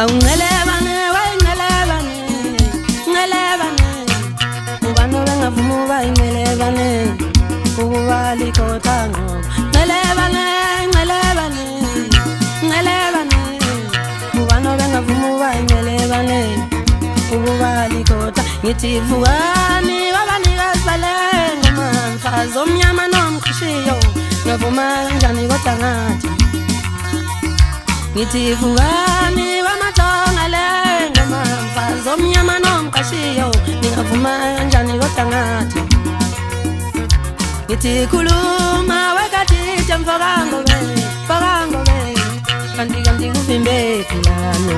awungelebane wayingelebane ngelebane ubani bengavuma bayingelebane ukubali kodwa ngoba ngelebane ngelebane ngelebane ubani bengavuma bayingelebane ukubali kodwa ngithi vukani wabanikazi balengo mfazi omnyama nomqhishiyo ngavuma kanjani kodwa ngathi ngithi vukani wamathonga lengo mfazi omnyama nomqhishiyo ngavuma kanjani kodwa ngathi ngithi khuluma wekatithe mfokangobe kanti kuvimbe philano